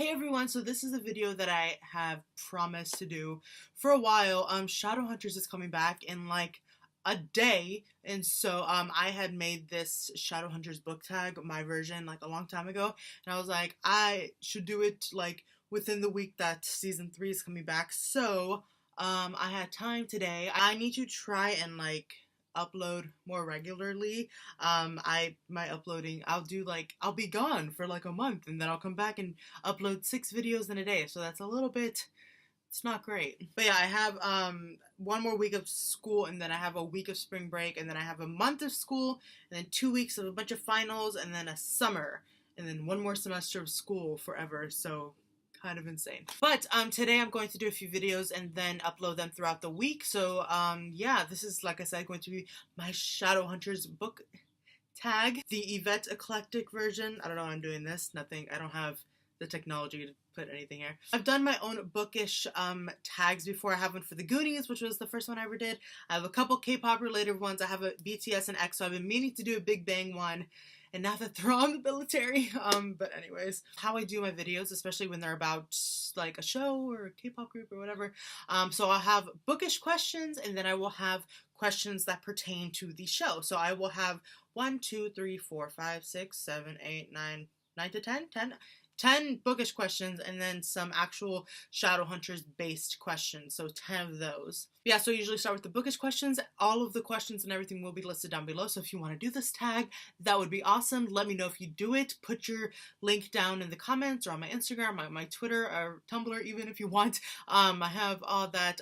Hey everyone, so this is a video that I have promised to do for a while. Shadowhunters is coming back in like a day, and so I had made this Shadowhunters book tag, my version, like a long time ago, and I was like, I should do it like within the week that season 3 is coming back. So I had time today. I need to try and like upload more regularly. My uploading, I'll be gone for like a month, and then I'll come back and upload 6 videos in a day, so that's a little bit, it's not great. But yeah, I have one more week of school, and then I have a week of spring break, and then I have a month of school, and then 2 weeks of a bunch of finals, and then a summer, and then one more semester of school forever. So kind of insane. But today I'm going to do a few videos and then upload them throughout the week. So yeah, this is, like I said, going to be my Shadowhunters book tag, the Yvette Eclectic version. I don't know how I'm doing this. Nothing. I don't have the technology to put anything here. I've done my own Bookish tags before. I have one for the Goonies, which was the first one I ever did. I have a couple K-pop related ones. I have a BTS and EXO. I've been meaning to do a Big Bang one, and now that they're on the military. But anyways, how I do my videos, especially when they're about like a show or a K-pop group or whatever. So I'll have bookish questions, and then I will have questions that pertain to the show. So I will have 1, 2, 3, 4, 5, 6, 7, 8, 9 to 10 bookish questions, and then some actual Shadowhunters based questions, so 10 of those. Yeah, so I usually start with the bookish questions. All of the questions and everything will be listed down below, so if you want to do this tag, that would be awesome. Let me know if you do it. Put your link down in the comments or on my Instagram, my Twitter, or Tumblr, even if you want. I have all that.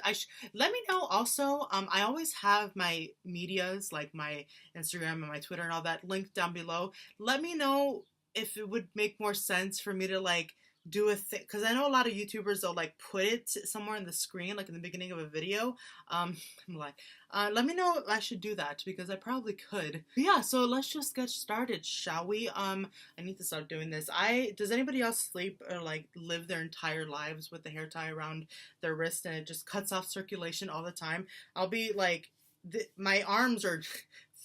Let me know also. I always have my medias, like my Instagram and my Twitter and all that, linked down below. Let me know if it would make more sense for me to like do a thing, because I know a lot of YouTubers, they'll like put it somewhere in the screen, like in the beginning of a video. I'm like, let me know if I should do that, because I probably could. But yeah, so let's just get started, shall we? I need to start doing this. Does anybody else sleep or like live their entire lives with the hair tie around their wrist and it just cuts off circulation all the time? I'll be like, my arms are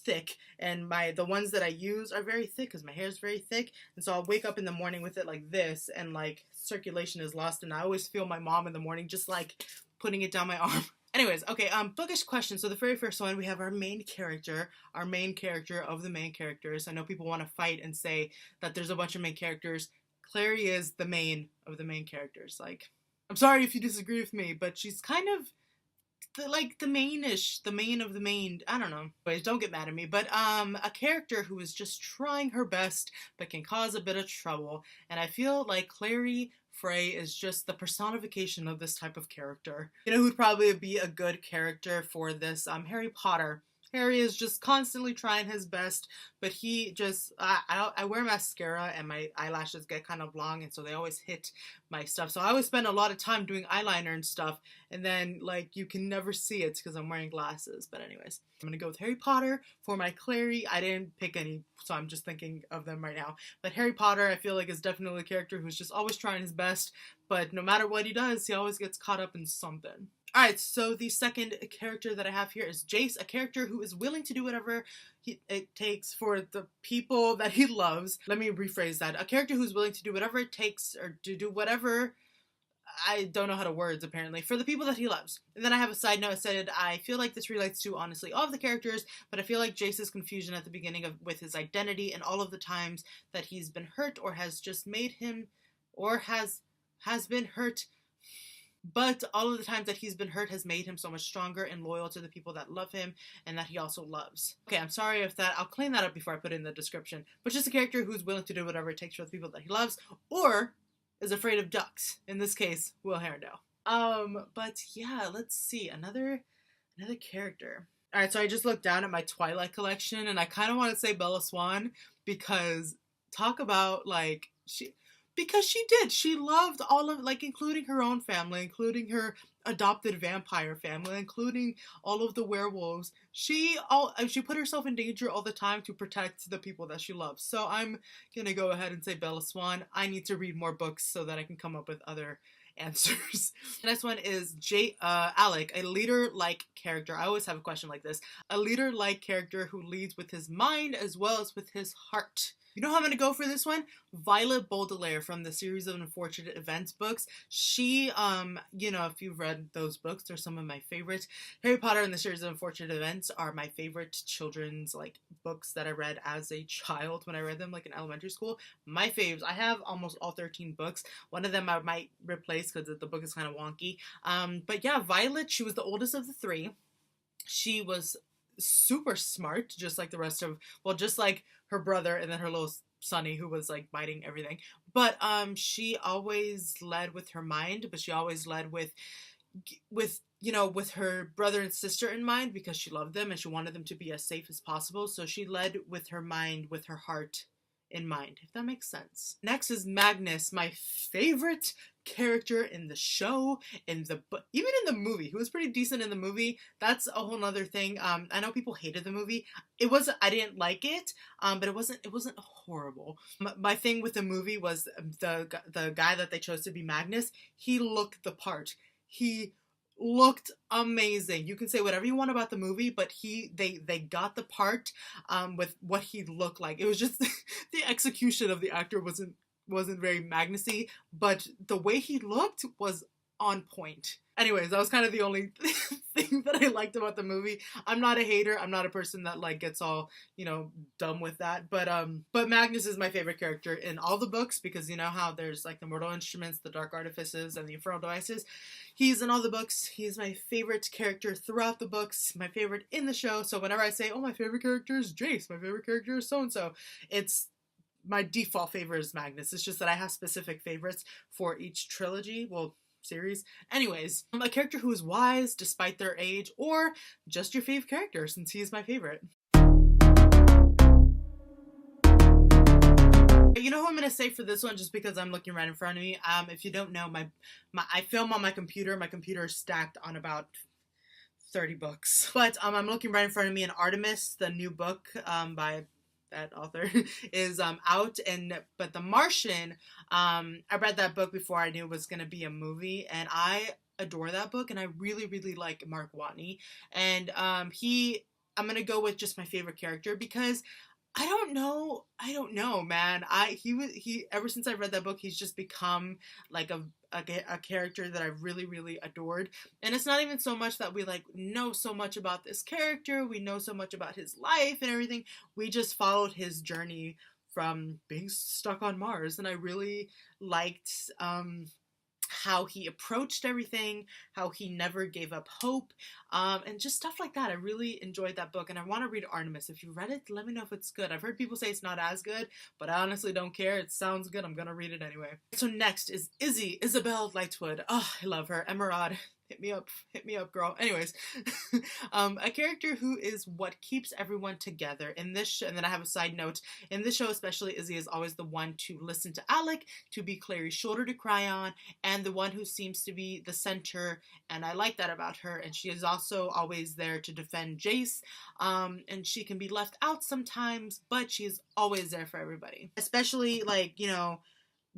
thick, and the ones that I use are very thick because my hair is very thick, and so I'll wake up in the morning with it like this, and like circulation is lost, and I always feel my mom in the morning just like putting it down my arm. Anyways, okay, bookish question. So the very first one, we have our main character of the main characters. I know people want to fight and say that there's a bunch of main characters. CLARY is the main of the main characters. Like, I'm sorry if you disagree with me, but she's kind of the main of the main, I don't know. Anyways, don't get mad at me, but a character who is just trying her best but can cause a bit of trouble, and I feel like CLARY Frey is just the personification of this type of character. You know who'd probably be a good character for this? Harry Potter. Harry is just constantly trying his best, but he just, I wear mascara and my eyelashes get kind of long, and so they always hit my stuff. So I always spend a lot of time doing eyeliner and stuff, and then like you can never see it because I'm wearing glasses. But anyways, I'm gonna go with Harry Potter for my CLARY. I didn't pick any, so I'm just thinking of them right now. But Harry Potter, I feel like, is definitely a character who's just always trying his best, but no matter what he does, he always gets caught up in something. Alright, so the second character that I have here is JACE, a character who is willing to do whatever it takes for the people that he loves. Let me rephrase that. A character who's willing to do whatever it takes, or to do whatever, I don't know how to words apparently, for the people that he loves. And then I have a side note. I said I feel like this relates to honestly all of the characters, but I feel like JACE's confusion at the beginning with his identity and all of the times that he's been hurt or has just made him, or has been hurt, but all of the times that he's been hurt has made him so much stronger and loyal to the people that love him and that he also loves. Okay, I'm sorry if that, I'll clean that up before I put it in the description. But just a character who's willing to do whatever it takes for the people that he loves, or is afraid of ducks. In this case, Will Herondale. But yeah, let's see. Another character. Alright, so I just looked down at my Twilight collection, and I kind of want to say Bella Swan, because talk about like, because she did. She loved all of, like, including her own family, including her adopted vampire family, including all of the werewolves. She put herself in danger all the time to protect the people that she loves. So I'm gonna go ahead and say Bella Swan. I need to read more books so that I can come up with other answers. The next one is ALEC, a leader-like character. I always have a question like this. A leader-like character who leads with his mind as well as with his heart. You know how I'm gonna go for this one? Violet Baudelaire from the series of Unfortunate Events books. She, you know, if you've read those books, they're some of my favorites. Harry Potter and the series of Unfortunate Events are my favorite children's, like, books that I read as a child when I read them, like, in elementary school. My faves. I have almost all 13 books. One of them I might replace because the book is kind of wonky. But yeah, Violet, she was the oldest of the three. She was super smart, just like the rest of, well, just like her brother and then her little Sonny, who was like biting everything. But she always led with her mind, but she always led with you know, with her brother and sister in mind, because she loved them and she wanted them to be as safe as possible. So she led with her mind, with her heart in mind, if that makes sense. Next is Magnus, my favorite character in the show, even in the movie. He was pretty decent in the movie. That's a whole nother thing. I know people hated the movie. I didn't like it, but it wasn't horrible. My thing with the movie was the guy that they chose to be Magnus. He looked the part. He looked amazing. You can say whatever you want about the movie, but they got the part with what he looked like. It was just the execution of the actor wasn't very Magnusy, but the way he looked was on point. Anyways, that was kind of the only thing that I liked about the movie. I'm not a hater. I'm not a person that like gets all, you know, dumb with that. But Magnus is my favorite character in all the books, because you know how there's like the Mortal Instruments, the Dark Artifices, and the Infernal Devices. He's in all the books. He's my favorite character throughout the books. My favorite in the show. So whenever I say, oh, my favorite character is Jace, my favorite character is so and so, it's my default favorite is Magnus. It's just that I have specific favorites for each trilogy. Well, series. Anyways, a character who is wise despite their age, or just your fave character, since he is my favorite. You know who I'm gonna say for this one, just because I'm looking right in front of me. If you don't know, I film on my computer. My computer is stacked on about 30 books. But I'm looking right in front of me, and Artemis, the new book by that author, is out. But The Martian, I read that book before I knew it was gonna be a movie, and I adore that book, and I really, really like Mark Watney. And I'm gonna go with just my favorite character, because I don't know, man. He ever since I read that book, he's just become like a character that I really, really adored. And it's not even so much that we like know so much about this character, we know so much about his life and everything. We just followed his journey from being stuck on Mars, and I really liked how he approached everything, how he never gave up hope, and just stuff like that. I really enjoyed that book, and I want to read Artemis. If you read it, let me know if it's good. I've heard people say it's not as good, but I honestly don't care. It sounds good. I'm gonna read it anyway. So next is IZZY, Isabel Lightwood. Oh, I love her. Emerald. Hit me up, girl. Anyways, a character who is what keeps everyone together in this show. And then I have a side note. In this show especially, IZZY is always the one to listen to ALEC, to be Clary's shoulder to cry on, and the one who seems to be the center, and I like that about her. And she is also always there to defend JACE, and she can be left out sometimes, but she's always there for everybody. Especially, like, you know,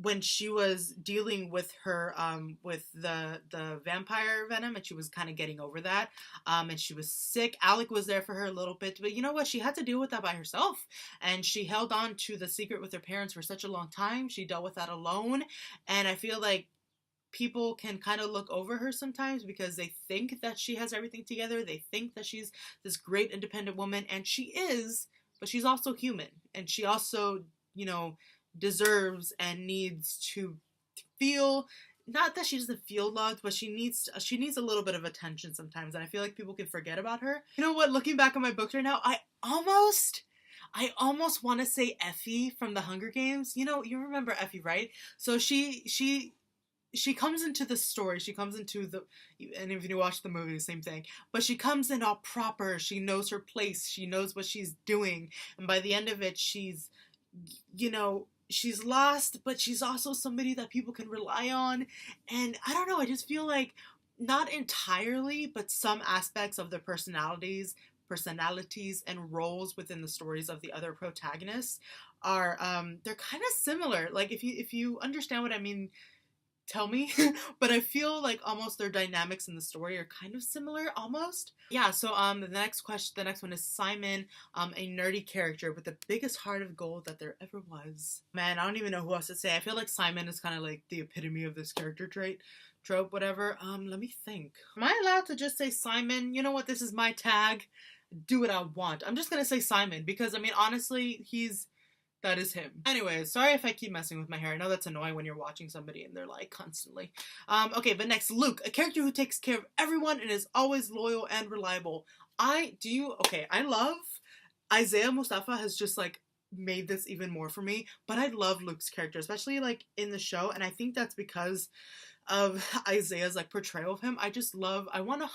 when she was dealing with her, with the vampire venom, and she was kind of getting over that, and she was sick. ALEC was there for her a little bit, but you know what? She had to deal with that by herself, and she held on to the secret with her parents for such a long time. She dealt with that alone, and I feel like people can kind of look over her sometimes because they think that she has everything together. They think that she's this great independent woman, and she is, but she's also human, and she also, you know, deserves and needs to feel, not that she doesn't feel loved, but she needs a little bit of attention sometimes, and I feel like people can forget about her. You know what, looking back on my books right now, I almost want to say Effie from the Hunger Games. You know, you remember Effie, right? So she comes into the story, she comes into the, and if you watch the movie, the same thing, but she comes in all proper, she knows her place, she knows what she's doing, and by the end of it, she's, you know, she's lost, but she's also somebody that people can rely on. And I don't know, I just feel like, not entirely, but some aspects of the personalities and roles within the stories of the other protagonists are, they're kind of similar. Like, if you understand what I mean, tell me. But I feel like almost their dynamics in the story are kind of similar, almost. Yeah, so the next one is Simon, a nerdy character with the biggest heart of gold that there ever was. Man, I don't even know who else to say. I feel like Simon is kind of like the epitome of this character trope, whatever. Let me think. Am I allowed to just say Simon? You know what? This is my tag. Do what I want. I'm just gonna say Simon because, I mean, honestly, that is him. Anyways, sorry if I keep messing with my hair. I know that's annoying when you're watching somebody and they're like constantly. Okay, but next, Luke, a character who takes care of everyone and is always loyal and reliable. I love Isaiah Mustafa has just like made this even more for me, but I love Luke's character, especially like in the show, and I think that's because of Isaiah's like portrayal of him. I want a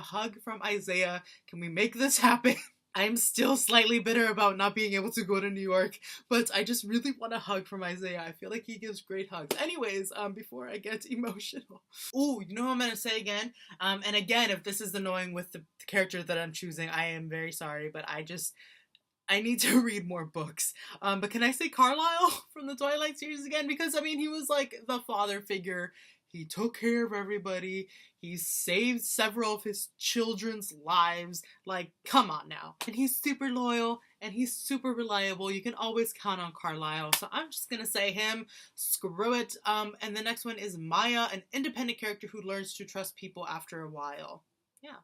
hug from Isaiah. Can we make this happen? I'm still slightly bitter about not being able to go to New York, but I just really want a hug from Isaiah. I feel like he gives great hugs. Anyways, before I get emotional. Ooh, you know what I'm gonna say again? And again, if this is annoying with the character that I'm choosing, I am very sorry, but I need to read more books. But can I say Carlisle from the Twilight series again? Because, I mean, he was like the father figure. He took care of everybody. He saved several of his children's lives. Like, come on now. And he's super loyal and he's super reliable. You can always count on Carlisle. So I'm just gonna say him. Screw it. And the next one is MAIA, an independent character who learns to trust people after a while. Yeah.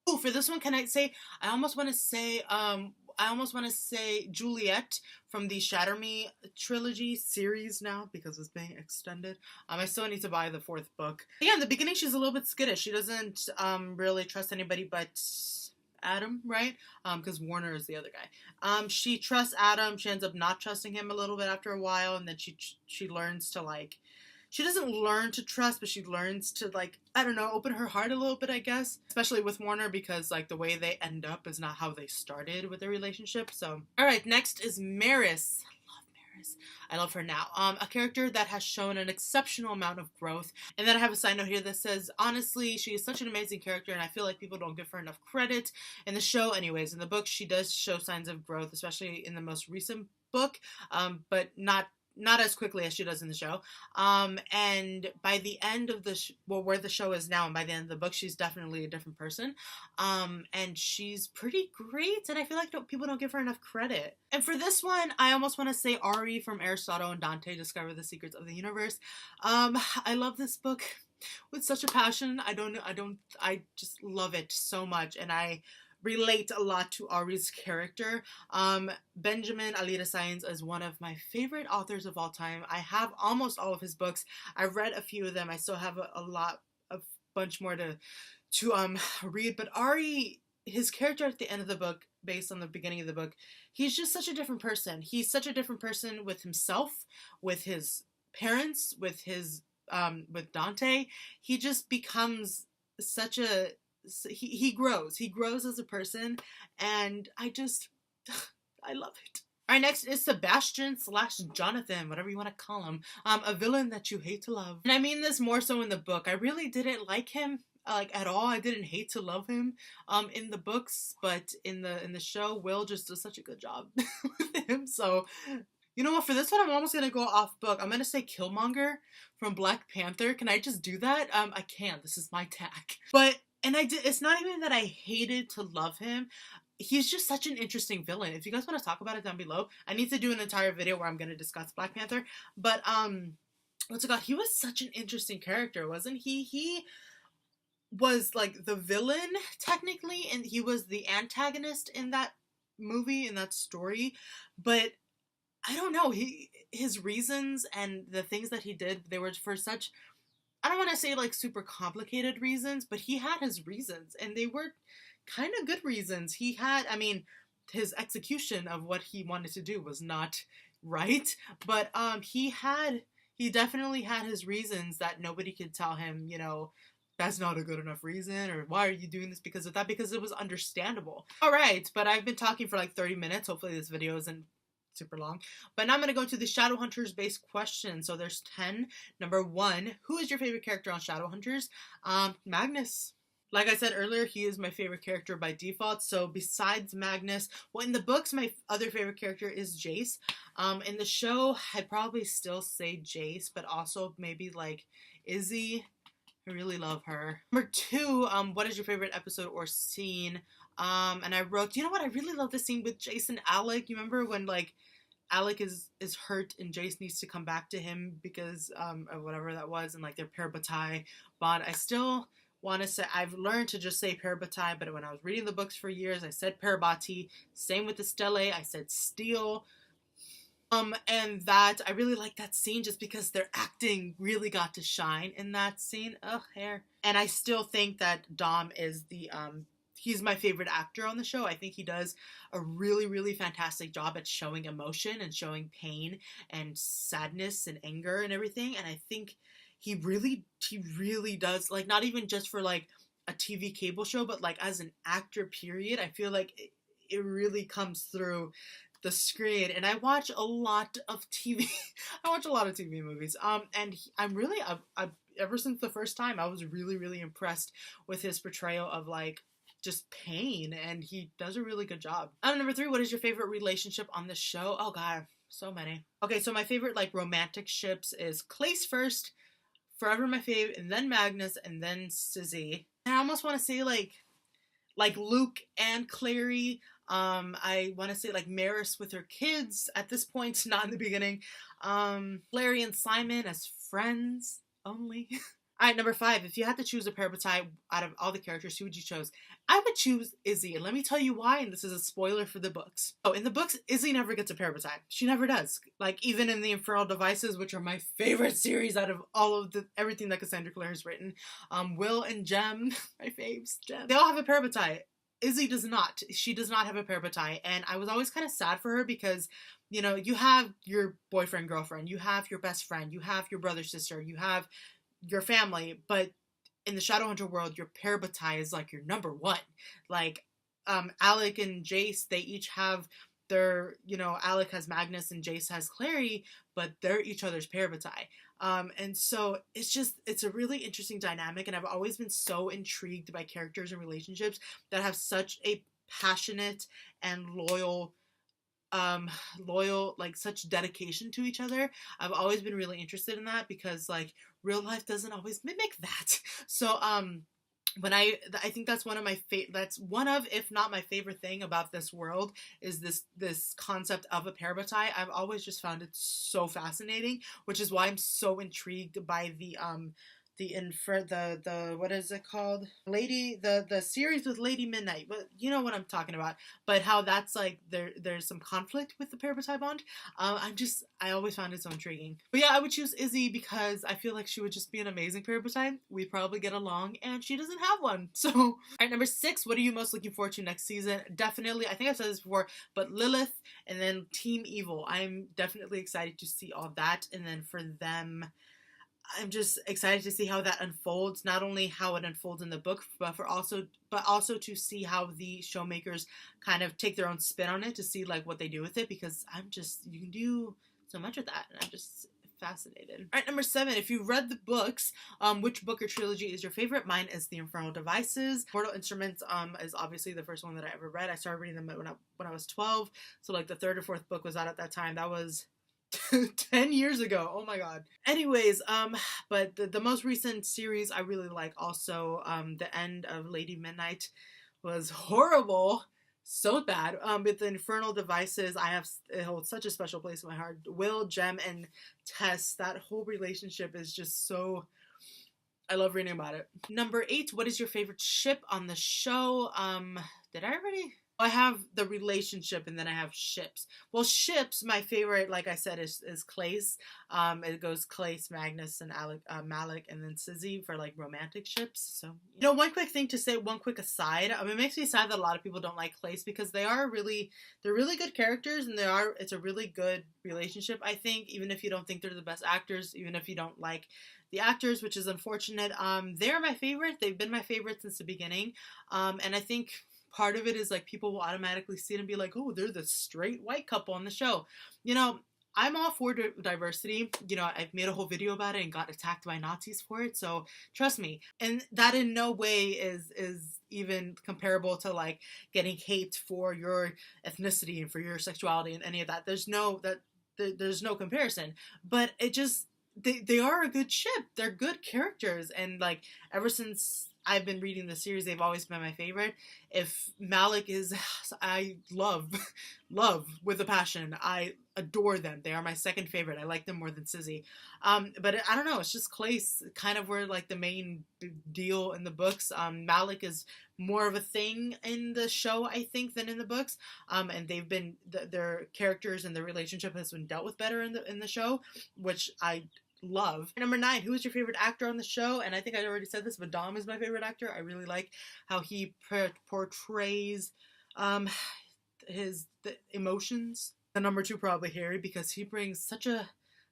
Oh, for this one, can I say, I almost want to say Juliet from the Shatter Me trilogy series now because it's being extended. I still need to buy the 4th book. Yeah, in the beginning she's a little bit skittish. She doesn't really trust anybody but Adam, right? Because Warner is the other guy. She trusts Adam. She ends up not trusting him a little bit after a while, and then she learns to like. She doesn't learn to trust, but she learns to, like, I don't know, open her heart a little bit, I guess. Especially with Warner, because, like, the way they end up is not how they started with their relationship, so. Alright, next is Maris. I love Maris. I love her now. A character that has shown an exceptional amount of growth. And then I have a side note here that says, honestly, she is such an amazing character, and I feel like people don't give her enough credit. In the show, anyways, in the book, she does show signs of growth, especially in the most recent book, but not as quickly as she does in the show. And by the end of where the show is now, and by the end of the book, she's definitely a different person. And she's pretty great, and I feel like people don't give her enough credit. And for this one, I almost want to say Ari from Aristotle and Dante Discover the Secrets of the Universe. I love this book with such a passion. I just love it so much, and I relate a lot to Ari's character. Benjamin Alita Sainz is one of my favorite authors of all time. I have almost all of his books. I've read a few of them. I still have a bunch more to read. But Ari, his character at the end of the book, based on the beginning of the book, he's just such a different person. He's such a different person with himself, with his parents, with Dante. He just becomes such a he grows as a person, and I love it. Alright, next is Sebastian / Jonathan, whatever you want to call him, a villain that you hate to love. And I mean this more so in the book. I really didn't like him like at all. I didn't hate to love him in the books, but in the show, Will just does such a good job with him. So you know what, for this one, I'm almost gonna go off book. I'm gonna say Killmonger from Black Panther. Can I just do that? I can't. This is my tag. It's not even that I hated to love him. He's just such an interesting villain. If you guys want to talk about it down below, I need to do an entire video where I'm going to discuss Black Panther. But, what's it called? He was such an interesting character, wasn't he? He was, like, the villain, technically, and he was the antagonist in that movie, in that story. But I don't know. His reasons and the things that he did, they were for such, I don't want to say like super complicated reasons, but he had his reasons, and they were kind of good reasons. His execution of what he wanted to do was not right, but he definitely had his reasons that nobody could tell him, you know, that's not a good enough reason, or why are you doing this because of that, because it was understandable. Alright, but I've been talking for like 30 minutes. Hopefully this video isn't super long. But now I'm going to go to the Shadowhunters based questions. So there's 10. Number 1, who is your favorite character on Shadowhunters? Magnus. Like I said earlier, he is my favorite character by default. So besides Magnus, well, in the books, my other favorite character is Jace. In the show, I'd probably still say Jace, but also maybe like Izzy. I really love her. Number 2, what is your favorite episode or scene? And I wrote, you know what? I really love the scene with Jace and ALEC. You remember when like ALEC is hurt and Jace needs to come back to him because of whatever that was, and like their parabatai bond. I still want to say, I've learned to just say parabatai, but when I was reading the books for years, I said parabati. Same with the stele, I said steel. And that, I really like that scene just because their acting really got to shine in that scene. Ugh, hair. And I still think that Dom is the, he's my favorite actor on the show. I think he does a really, really fantastic job at showing emotion and showing pain and sadness and anger and everything. And I think he really does, like, not even just for like a TV cable show, but like as an actor, period. I feel like it really comes through the screen. And I watch a lot of TV. I watch a lot of TV movies. And I'm really, I've ever since the first time, I was really, really impressed with his portrayal of like just pain, and he does a really good job. Number 3, what is your favorite relationship on the show? Oh god, so many. Okay, so my favorite like romantic ships is Clace first, forever my fave, and then Magnus, and then IZZY. And I almost want to say like Luke and CLARY. I want to say like Maris with her kids at this point, not in the beginning. CLARY and Simon as friends only. Alright, number 5. If you had to choose a parabatai out of all the characters, who would you choose? I would choose Izzy, and let me tell you why, and this is a spoiler for the books. Oh, in the books, Izzy never gets a parabatai. She never does. Like, even in the Infernal Devices, which are my favorite series out of all of everything that Cassandra Clare has written, Will and Jem, my faves, Jem, they all have a parabatai. Izzy does not. She does not have a parabatai, and I was always kind of sad for her because, you know, you have your boyfriend, girlfriend, you have your best friend, you have your brother, sister, you have your family, but in the Shadowhunter world, your parabatai is like your number 1. Like, ALEC and JACE, they each have their, you know, ALEC has Magnus and JACE has CLARY, but they're each other's parabatai. And so it's a really interesting dynamic, and I've always been so intrigued by characters and relationships that have such a passionate and loyal, like such dedication to each other. I've always been really interested in that because like real life doesn't always mimic that. So when I think that's one of my that's one of, if not my favorite thing about this world, is this concept of a parabatai. I've always just found it so fascinating, which is why I'm so intrigued by the what is it called? The series with Lady Midnight. But you know what I'm talking about. But how that's like there's some conflict with the parabatai bond. I always found it so intriguing. But yeah, I would choose Izzy because I feel like she would just be an amazing parabatai. We'd probably get along, and she doesn't have one. So, alright, number 6, what are you most looking forward to next season? Definitely, I think I've said this before, but Lilith and then Team Evil. I'm definitely excited to see all that, and then for them, I'm just excited to see how that unfolds. Not only how it unfolds in the book, but also to see how the showmakers kind of take their own spin on it, to see like what they do with it, because you can do so much with that, and I'm just fascinated. Alright, number 7, if you read the books, which book or trilogy is your favorite? Mine is The Infernal Devices. Mortal Instruments is obviously the first one that I ever read. I started reading them when I was 12, so like the 3rd or 4th book was out at that time. That was 10 years ago. Oh my god. Anyways, but the most recent series I really like also, the end of Lady Midnight was horrible. So bad. With the Infernal Devices, it holds such a special place in my heart. Will, Jem, and Tess, that whole relationship is just so, I love reading about it. Number 8, what is your favorite ship on the show? Did I already? I have the relationship, and then I have ships. Well, ships, my favorite, like I said, is Clace. It goes Clace, Magnus, and Malek, and then IZZY for like romantic ships. So, you know, one quick thing to say, one quick aside. It makes me sad that a lot of people don't like Clace because they're really good characters, and it's a really good relationship. I think, even if you don't think they're the best actors, even if you don't like the actors, which is unfortunate. They're my favorite. They've been my favorite since the beginning. And I think part of it is like people will automatically see it and be like, oh, they're the straight white couple on the show. You know, I'm all for diversity. You know, I've made a whole video about it and got attacked by Nazis for it, so trust me. And that in no way is even comparable to like getting hate for your ethnicity and for your sexuality and any of that. There's no comparison. But it just they are a good ship. They're good characters, and like ever since I've been reading the series, they've always been my favorite. If Malik is, I love with a passion. I adore them. They are my second favorite. I like them more than Sizzy. But I don't know. It's just Clace kind of were like the main deal in the books. Malik is more of a thing in the show, I think, than in the books. And they've been their characters and their relationship has been dealt with better in the show, which I love. Number 9, who is your favorite actor on the show? And I think I already said this, but Dom is my favorite actor. I really like how he portrays the emotions. The number 2, probably Harry, because he brings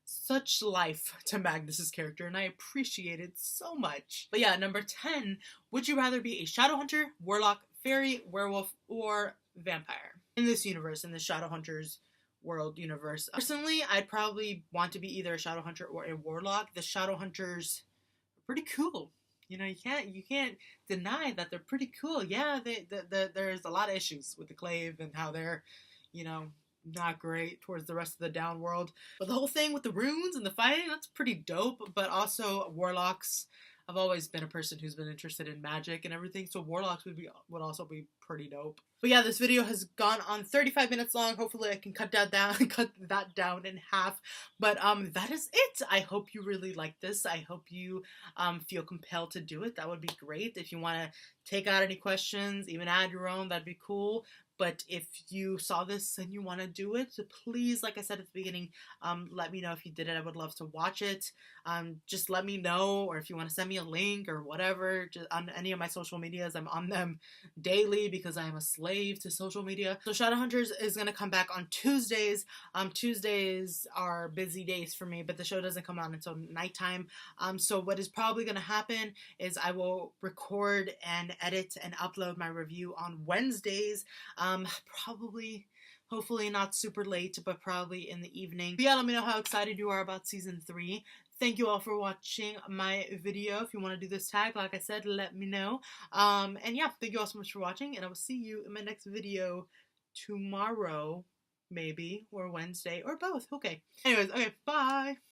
such life to Magnus's character, and I appreciate it so much. But yeah, number 10, would you rather be a Shadowhunter, Warlock, Fairy, Werewolf, or Vampire? In this universe, in the Shadowhunters world universe. Personally, I'd probably want to be either a Shadowhunter or a Warlock. The Shadowhunters are pretty cool. You know, you can't deny that they're pretty cool. Yeah, there's a lot of issues with the Clave and how they're, you know, not great towards the rest of the down world. But the whole thing with the runes and the fighting, that's pretty dope. But also Warlocks, I've always been a person who's been interested in magic and everything, so Warlocks would also be pretty dope. But yeah, this video has gone on 35 minutes long. Hopefully I can cut that down in half. But that is it. I hope you really like this. I hope you feel compelled to do it. That would be great. If you want to take out any questions, even add your own, that'd be cool. But if you saw this and you want to do it, please, like I said at the beginning, let me know if you did it. I would love to watch it. Just let me know, or if you want to send me a link or whatever, just on any of my social medias. I'm on them daily because I am a slave to social media. So Shadowhunters is going to come back on Tuesdays. Tuesdays are busy days for me, but the show doesn't come on until nighttime. So what is probably going to happen is I will record and edit and upload my review on Wednesdays. Probably, hopefully not super late, but probably in the evening. But yeah, let me know how excited you are about season 3. Thank you all for watching my video. If you want to do this tag, like I said, let me know. And yeah, thank you all so much for watching, and I will see you in my next video tomorrow, maybe, or Wednesday, or both. Okay. Anyways, okay, bye!